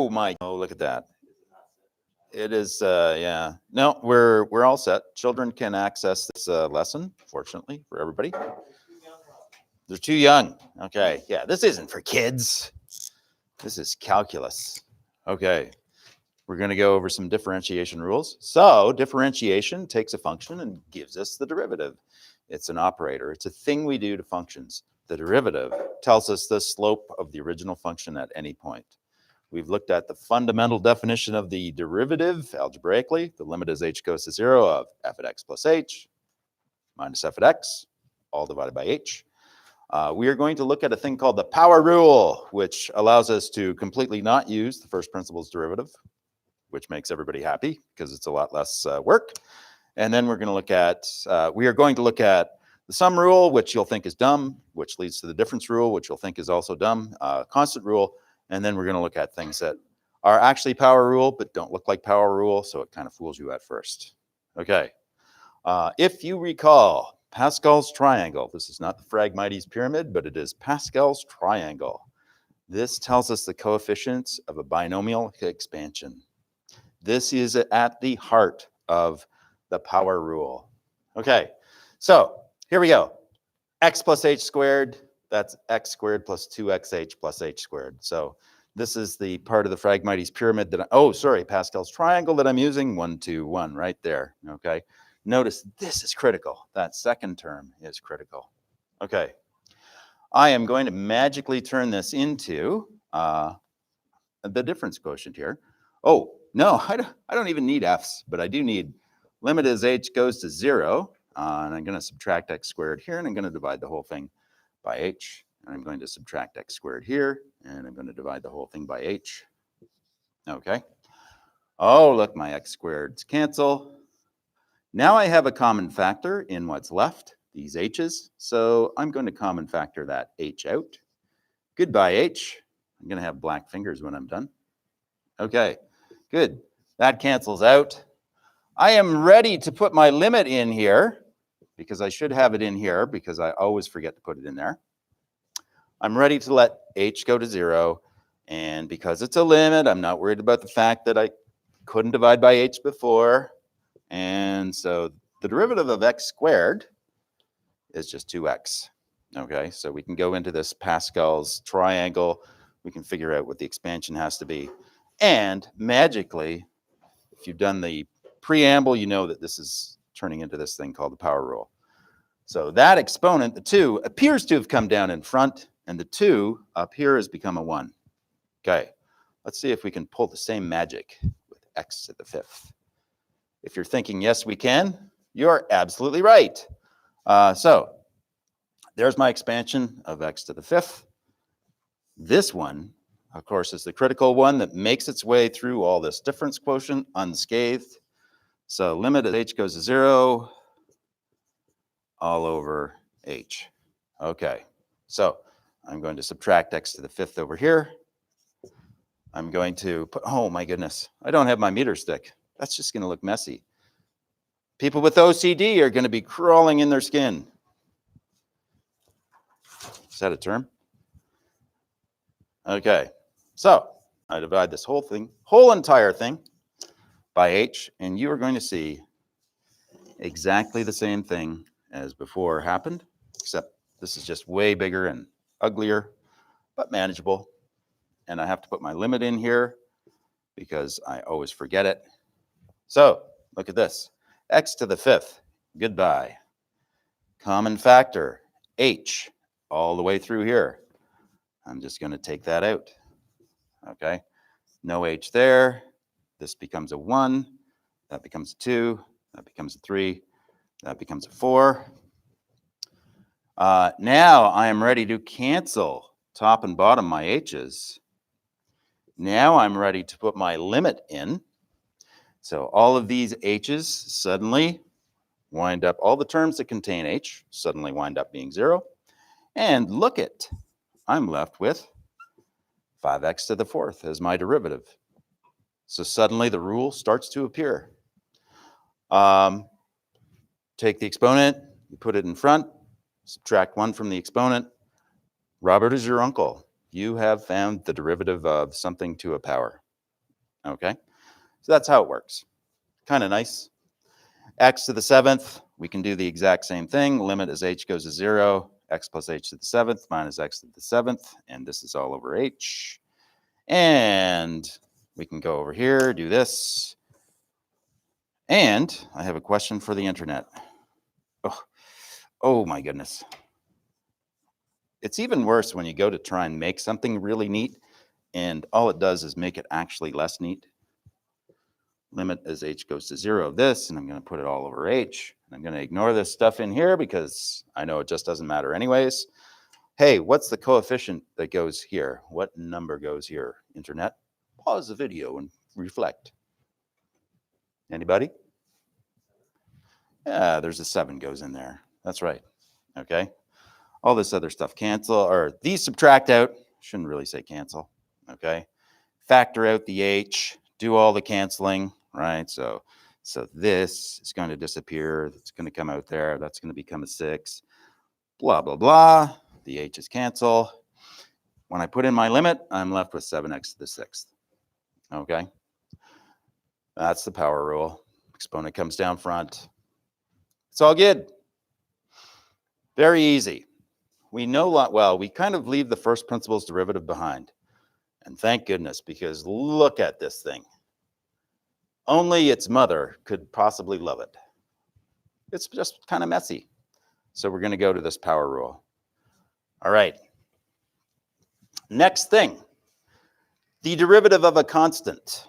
Oh my, oh, look at that. It is, yeah. No, we're all set. Children can access this lesson, fortunately, for everybody. They're too young. Okay, yeah, this isn't for kids. This is calculus. Okay, we're going to go over some differentiation rules. So differentiation takes a function and gives us the derivative. It's an operator. It's a thing we do to functions. The derivative tells us the slope of the original function at any point. We've looked at the fundamental definition of the derivative algebraically. The limit as h goes to 0 of f at x plus h minus f at x, all divided by h. We are going to look at a thing called the power rule, which allows us to completely not use the first principles derivative, which makes everybody happy because it's a lot less work. And then we're going to look at, the sum rule, which you'll think is dumb, which leads to the difference rule, which you'll think is also dumb, constant rule. And then we're going to look at things that are actually power rule, but don't look like power rule, so it kind of fools you at first. Okay. If you recall, Pascal's triangle. This is not the Phragmites pyramid, but it is Pascal's triangle. This tells us the coefficients of a binomial expansion. This is at the heart of the power rule. Okay, so here we go. X plus h squared, that's x squared plus 2xh plus h squared. So this is the part of the Phragmites pyramid that Pascal's triangle that I'm using, 1, 2, 1, right there, okay? Notice this is critical. That second term is critical. Okay. I am going to magically turn this into the difference quotient here. Oh, no, I don't even need f's, but I do need limit as h goes to 0. And I'm going to subtract x squared here, and I'm going to divide the whole thing by h. And I'm going to subtract x squared here, and I'm going to divide the whole thing by h. Okay. Oh, look, my x squareds cancel. Now I have a common factor in what's left, these h's. So I'm going to common factor that h out. Goodbye, h. I'm going to have black fingers when I'm done. Okay, good. That cancels out. I am ready to put my limit in here, because I should have it in here, because I always forget to put it in there. I'm ready to let h go to 0. And because it's a limit, I'm not worried about the fact that I couldn't divide by h before. And so the derivative of x squared is just 2x. Okay, so we can go into this Pascal's triangle. We can figure out what the expansion has to be. And magically, if you've done the preamble, you know that this is turning into this thing called the power rule. So that exponent, the 2, appears to have come down in front, and the 2 up here has become a 1. Okay, let's see if we can pull the same magic with x to the 5th. If you're thinking, yes, we can, you're absolutely right. So there's my expansion of x to the 5th. This one, of course, is the critical one that makes its way through all this difference quotient unscathed. So limit as h goes to 0 all over h. Okay, so I'm going to subtract x to the 5th over here. I'm going to put, oh my goodness, I don't have my meter stick. That's just going to look messy. People with OCD are going to be crawling in their skin. Is that a term? Okay, so I divide this whole entire thing by h, and you are going to see exactly the same thing as before happened, except this is just way bigger and uglier, but manageable. And I have to put my limit in here because I always forget it. So look at this, x to the 5th, goodbye. Common factor, h, all the way through here. I'm just going to take that out, okay? No h there. This becomes a 1. That becomes a 2. That becomes a 3. That becomes a 4. Now I am ready to cancel top and bottom my h's. Now I'm ready to put my limit in. So all of these h's suddenly wind up, all the terms that contain h suddenly wind up being 0. And look it, I'm left with 5x to the 4th as my derivative. So suddenly the rule starts to appear. Take the exponent, you put it in front, subtract 1 from the exponent. Robert is your uncle. You have found the derivative of something to a power. Okay, so that's how it works. Kind of nice. X to the 7th, we can do the exact same thing. Limit as h goes to 0, x plus h to the 7th minus x to the 7th, and this is all over h. And we can go over here, do this. And I have a question for the internet. Oh my goodness. It's even worse when you go to try and make something really neat, and all it does is make it actually less neat. Limit as h goes to 0 of this, and I'm going to put it all over h. I'm going to ignore this stuff in here because I know it just doesn't matter anyways. Hey, what's the coefficient that goes here? What number goes here? Internet? Pause the video and reflect. Anybody? Yeah, there's a 7 goes in there. That's right. Okay. All this other stuff cancel, or these subtract out. Shouldn't really say cancel. Okay. Factor out the h, do all the canceling, right? So this is going to disappear. It's going to come out there. That's going to become a 6. Blah, blah, blah. The h's cancel. When I put in my limit, I'm left with 7x to the 6th. Okay. That's the power rule. Exponent comes down front. It's all good. Very easy. We know, well, we kind of leave the first principles derivative behind. And thank goodness, because look at this thing. Only its mother could possibly love it. It's just kind of messy. So we're going to go to this power rule. All right. Next thing, the derivative of a constant.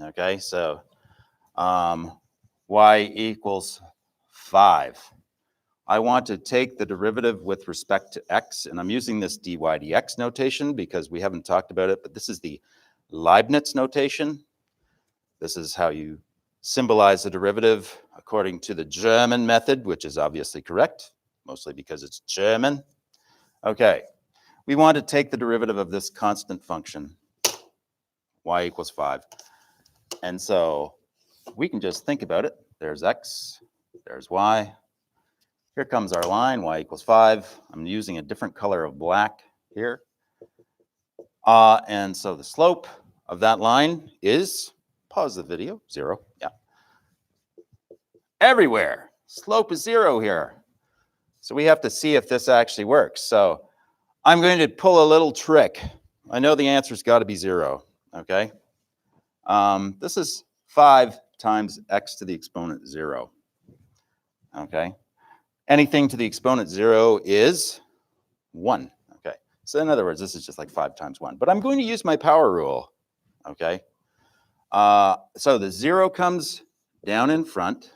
Okay, so y equals 5. I want to take the derivative with respect to x, and I'm using this dy dx notation because we haven't talked about it, but this is the Leibniz notation. This is how you symbolize the derivative according to the German method, which is obviously correct, mostly because it's German. Okay, we want to take the derivative of this constant function, y equals 5. And so we can just think about it. There's x, there's y. Here comes our line, y equals 5. I'm using a different color of black here. And so the slope of that line is, pause the video, 0, yeah. Everywhere, slope is 0 here. So we have to see if this actually works. So I'm going to pull a little trick. I know the answer's got to be 0, okay? This is 5 times x to the exponent 0, okay? Anything to the exponent 0 is 1, okay? So in other words, this is just like 5 times 1. But I'm going to use my power rule, okay? So the 0 comes down in front.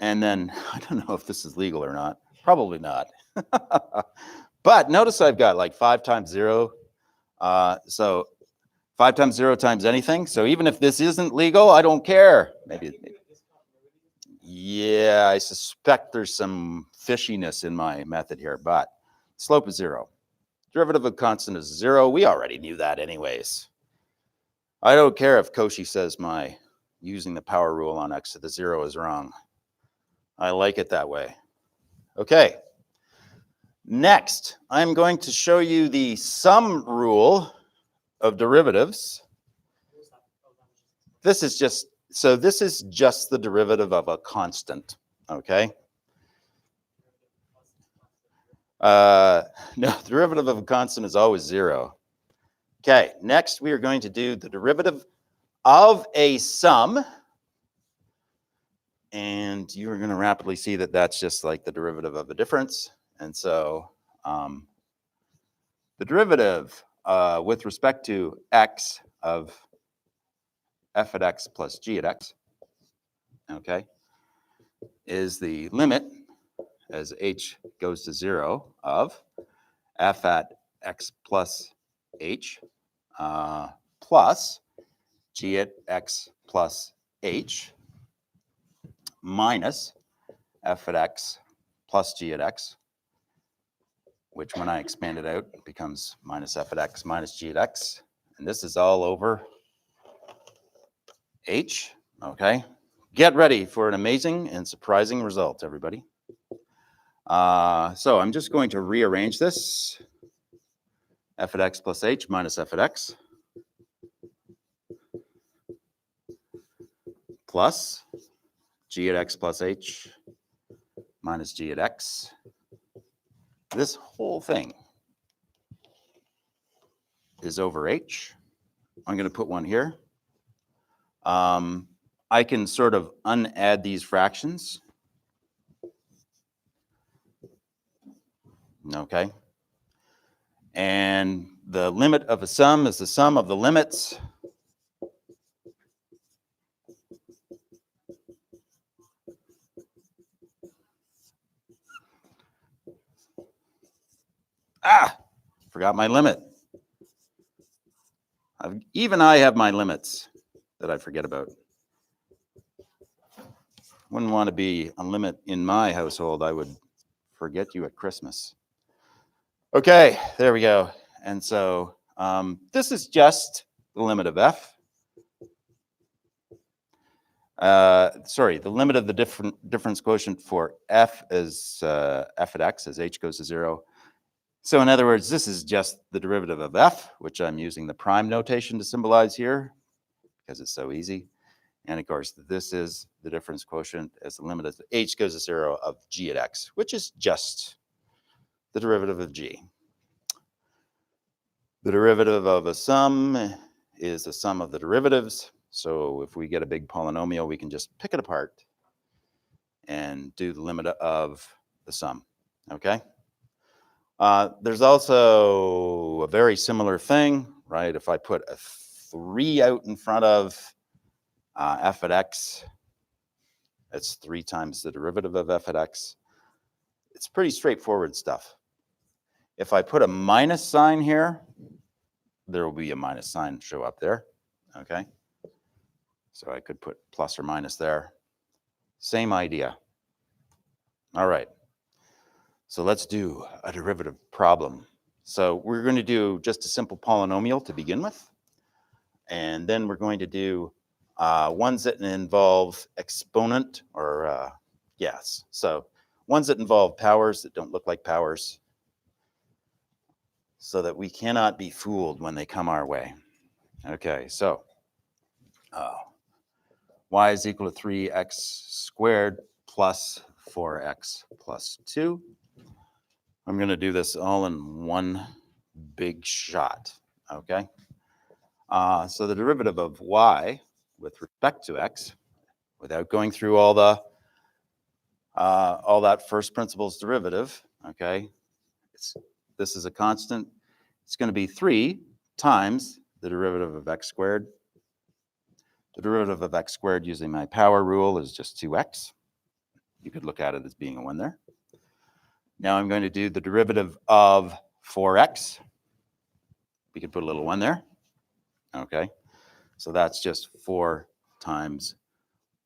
And then, I don't know if this is legal or not. Probably not. But notice I've got like 5 times 0. So 5 times 0 times anything. So even if this isn't legal, I don't care. Maybe. Yeah, I suspect there's some fishiness in my method here, but slope is 0. Derivative of constant is 0. We already knew that anyways. I don't care if Cauchy says my using the power rule on x to the 0 is wrong. I like it that way. Okay. Next, I'm going to show you the sum rule of derivatives. This is just the derivative of a constant, okay? No, the derivative of a constant is always 0. Okay, next we are going to do the derivative of a sum. And you're going to rapidly see that that's just like the derivative of a difference. And so the derivative with respect to x of f at x plus g at x, okay, is the limit as h goes to 0 of f at x plus h plus g at x plus h minus f at x plus g at x, which when I expand it out becomes minus f at x minus g at x. And this is all over h, okay? Get ready for an amazing and surprising result, everybody. So I'm just going to rearrange this. F at x plus h minus f at x. plus g at x plus h minus g at x. This whole thing is over h. I'm going to put one here. I can sort of unadd these fractions. Okay. And the limit of a sum is the sum of the limits forgot my limit. Even I have my limits that I forget about. Wouldn't want to be a limit in my household. I would forget you at Christmas. Okay, there we go. And so this is just the limit of f. Sorry, the limit of the difference quotient for f is f at x as h goes to 0. So in other words, this is just the derivative of f, which I'm using the prime notation to symbolize here because it's so easy. And of course, this is the difference quotient as the limit of h goes to 0 of g at x, which is just the derivative of g. The derivative of a sum is the sum of the derivatives. So if we get a big polynomial, we can just pick it apart and do the limit of the sum, okay? There's also a very similar thing, right? If I put a 3 out in front of f at x, it's 3 times the derivative of f at x. It's pretty straightforward stuff. If I put a minus sign here, there will be a minus sign show up there, okay? So I could put plus or minus there. Same idea. All right. So let's do a derivative problem. So we're going to do just a simple polynomial to begin with. And then we're going to do ones that involve exponent or, yes. So ones that involve powers that don't look like powers so that we cannot be fooled when they come our way. Okay, so y is equal to 3x squared plus 4x plus 2. I'm going to do this all in one big shot, okay? So the derivative of y with respect to x, without going through all that first principles derivative, okay? This is a constant. It's going to be 3 times the derivative of x squared. The derivative of x squared using my power rule is just 2x. You could look at it as being a 1 there. Now I'm going to do the derivative of 4x. We could put a little 1 there. Okay. So that's just 4 times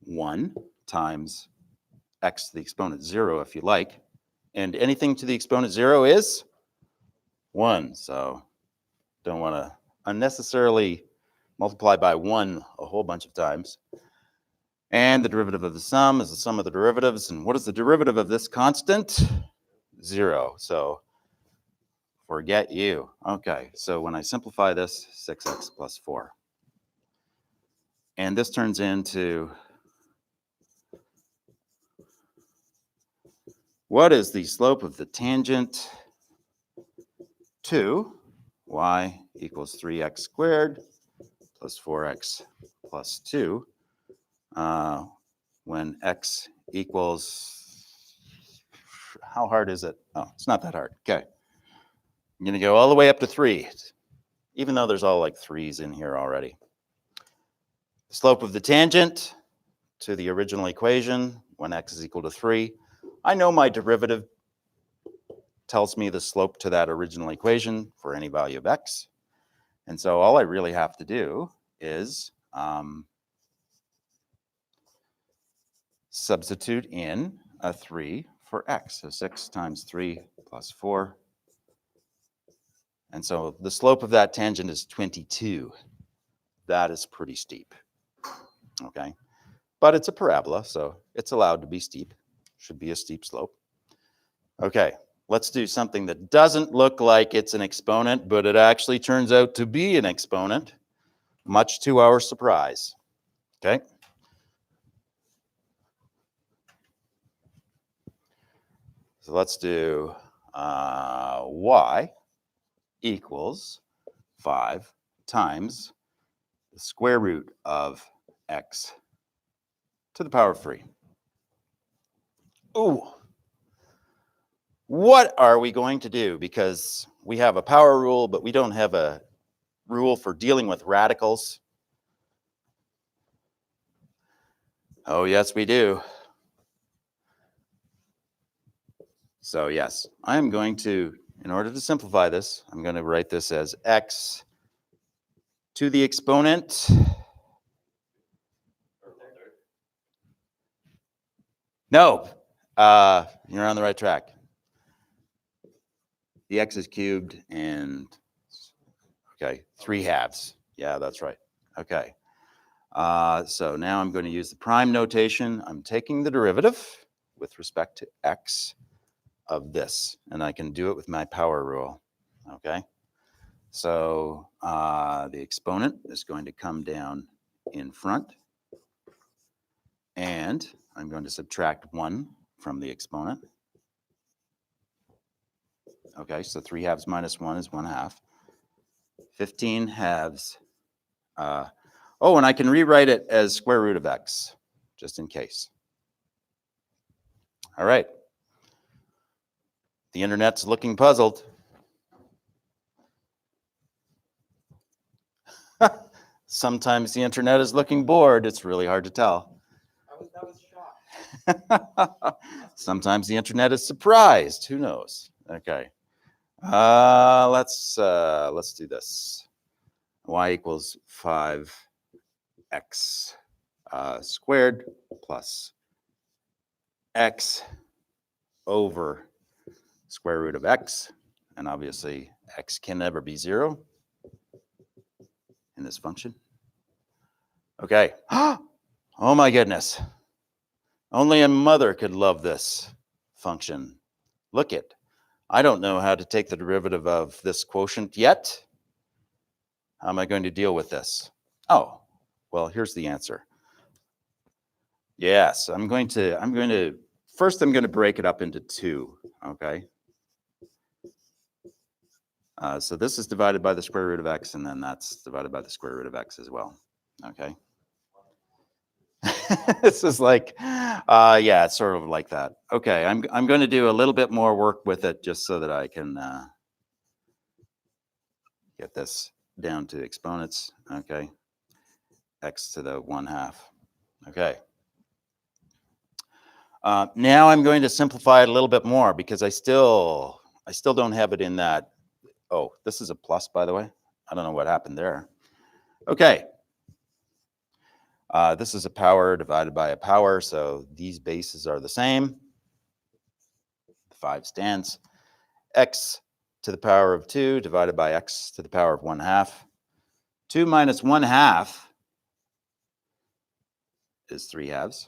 1 times x to the exponent 0, if you like. And anything to the exponent 0 is 1. So don't want to unnecessarily multiply by 1 a whole bunch of times. And the derivative of the sum is the sum of the derivatives. And what is the derivative of this constant? 0. So forget you. Okay, so when I simplify this, 6x plus 4. And this turns into, what is the slope of the tangent to y equals 3x squared plus 4x plus 2 when x equals, how hard is it? Oh, it's not that hard. Okay. I'm going to go all the way up to 3, even though there's all like 3's in here already. The slope of the tangent to the original equation when x is equal to 3. I know my derivative tells me the slope to that original equation for any value of x. And so all I really have to do is substitute in a 3 for x. So 6 times 3 plus 4. And so the slope of that tangent is 22. That is pretty steep. Okay. But it's a parabola, so it's allowed to be steep. Should be a steep slope. Okay. Let's do something that doesn't look like it's an exponent, but it actually turns out to be an exponent, much to our surprise. Okay. So let's do y equals 5 times the square root of x to the power of 3. Ooh. What are we going to do? Because we have a power rule, but we don't have a rule for dealing with radicals. Oh, yes, we do. So yes, I'm going to, in order to simplify this, I'm going to write this as x to the exponent. No, you're on the right track. The x is cubed and, okay, 3 halves. Yeah, that's right. Okay. So now I'm going to use the prime notation. I'm taking the derivative with respect to x of this, and I can do it with my power rule. Okay. So the exponent is going to come down in front, and I'm going to subtract 1 from the exponent. Okay, so 3 halves minus 1 is 1 half. 15 halves. Oh, and I can rewrite it as square root of x, just in case. All right. The internet's looking puzzled. Sometimes the internet is looking bored. It's really hard to tell. That was shocked. Sometimes the internet is surprised. Who knows? Okay. Let's do this. Y equals 5x squared plus x over square root of x. And obviously, x can never be 0 in this function. Okay. Oh my goodness. Only a mother could love this function. Look it. I don't know how to take the derivative of this quotient yet. How am I going to deal with this? Oh, well, here's the answer. Yes, I'm going to break it up into 2, okay? So this is divided by the square root of x, and then that's divided by the square root of x as well, okay? This is like, yeah, it's sort of like that. Okay, I'm going to do a little bit more work with it just so that I can get this down to exponents, okay? X to the 1 half, okay? Now I'm going to simplify it a little bit more because I still don't have it in that. Oh, this is a plus, by the way. I don't know what happened there. Okay. This is a power divided by a power, so these bases are the same. 5 stands. X to the power of 2 divided by x to the power of 1 half. 2 minus 1 half is 3 halves.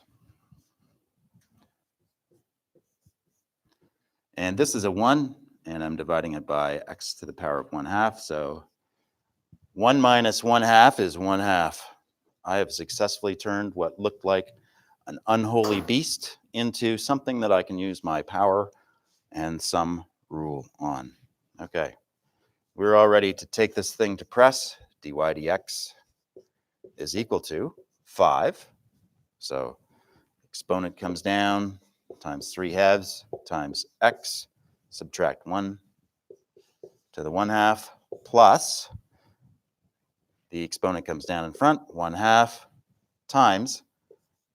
And this is a 1, and I'm dividing it by x to the power of 1 half. So 1 minus 1 half is 1 half. I have successfully turned what looked like an unholy beast into something that I can use my power and some rule on. Okay, we're all ready to take this thing to press. dy dx is equal to 5. So exponent comes down times 3 halves times x, subtract 1 to the 1 half plus the exponent comes down in front, 1 half times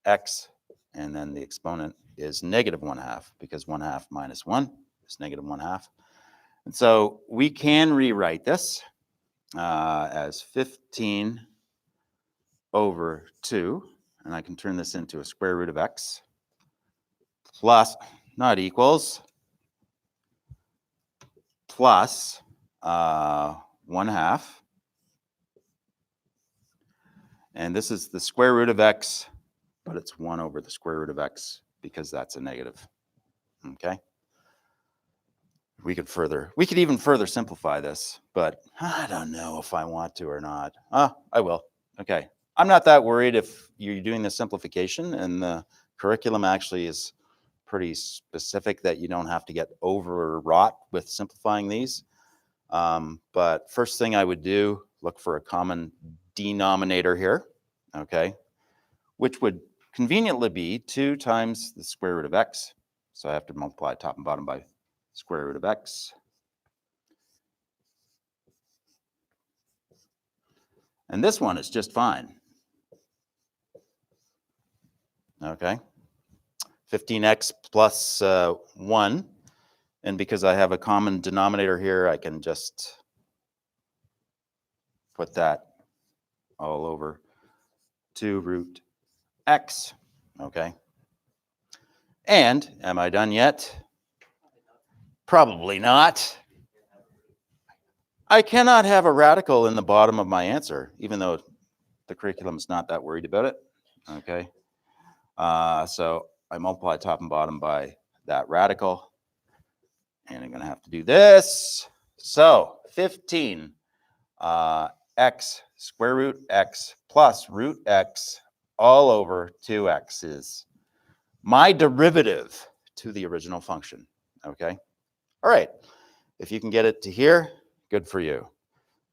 x, and then the exponent is negative 1 half because 1 half minus 1 is negative 1 half. And so we can rewrite this as 15 over 2, and I can turn this into a square root of x plus, not equals, plus 1 half. And this is the square root of x, but it's 1 over the square root of x because that's a negative. Okay? We could even further simplify this, but I don't know if I want to or not. I will. Okay. I'm not that worried if you're doing the simplification and the curriculum actually is pretty specific that you don't have to get overwrought with simplifying these. But first thing I would do, look for a common denominator here, okay, which would conveniently be 2 times the square root of x. So I have to multiply top and bottom by square root of x. And this one is just fine. Okay. 15x plus 1. And because I have a common denominator here, I can just put that all over 2 root x. Okay. And am I done yet? Probably not. I cannot have a radical in the bottom of my answer, even though the curriculum is not that worried about it. Okay. So I multiply top and bottom by that radical. And I'm going to have to do this. So 15 x square root x plus root x all over 2x is my derivative to the original function. Okay. All right. If you can get it to here, good for you.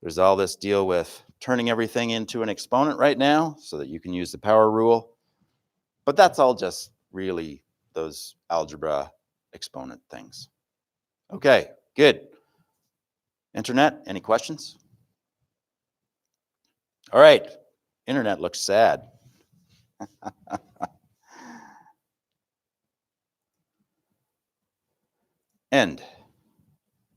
There's all this deal with turning everything into an exponent right now so that you can use the power rule. But that's all just really those algebra exponent things. Okay, good. Internet, any questions? All right, internet looks sad. End.